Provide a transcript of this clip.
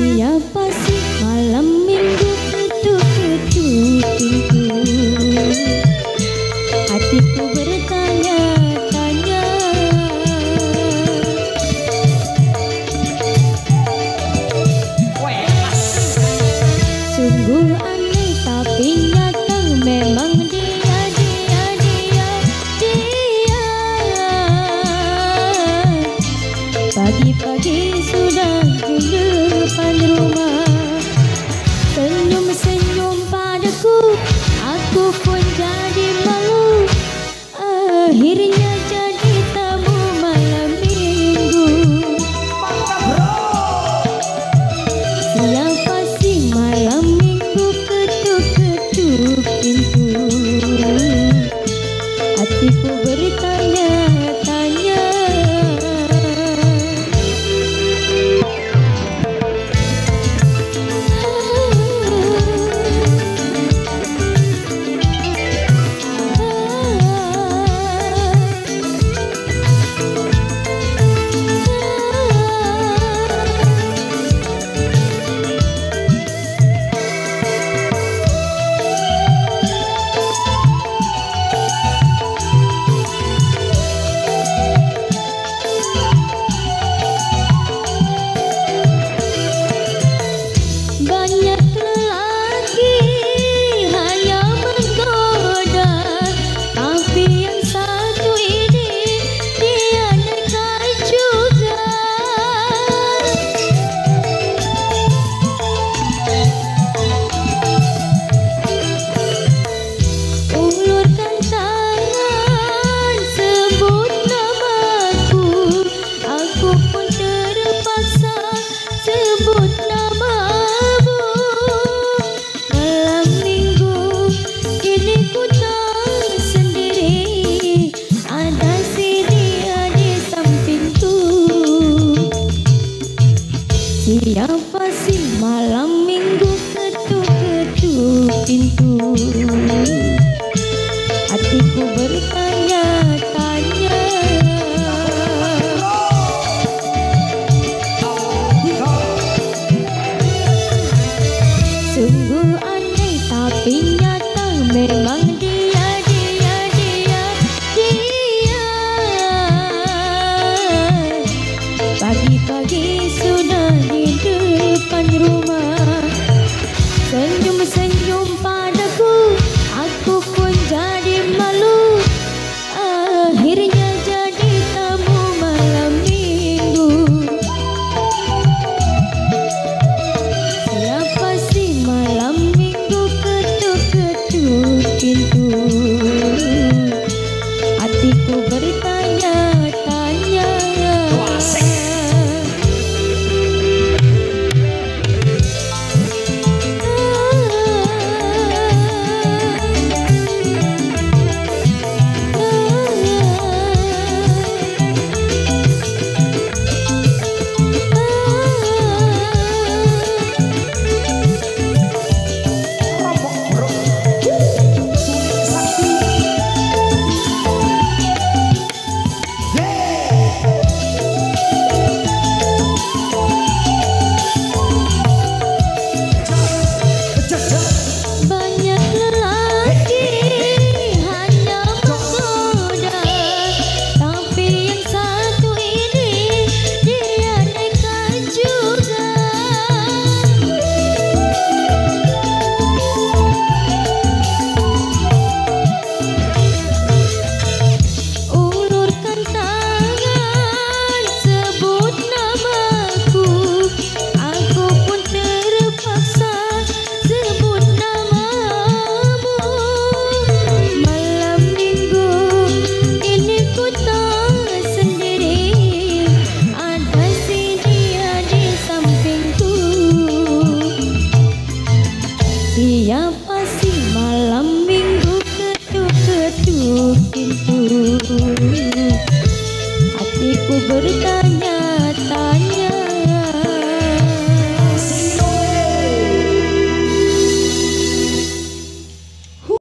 Siapa sih malam minggu ketuk-ketuk pintu? Hatiku bertanya-tanya. Sungguh aneh tapi nyata, memang dia. Pagi-pagi sudah di depan rumah, senyum-senyum padaku, aku pun jadi malu. Akhirnya jadi tamu malam minggu. Siapa sih malam minggu ketuk-ketuk pintu? Hatiku bertanya-tanya. Siapa sih malam minggu ketuk-ketuk pintu? Hatiku bertanya-tanya. Sungguh aneh tapi nyata, memang dia. Pagi-pagi sudah di depan rumah, senyum-senyum padaku, aku pun jadi malu. Akhirnya jadi tamu malam minggu. Siapa sih malam minggu ketuk-ketuk pintu? Hatiku bertanya-tanya. Siapa sih malam minggu ketuk-ketuk pintu? Hatiku bertanya.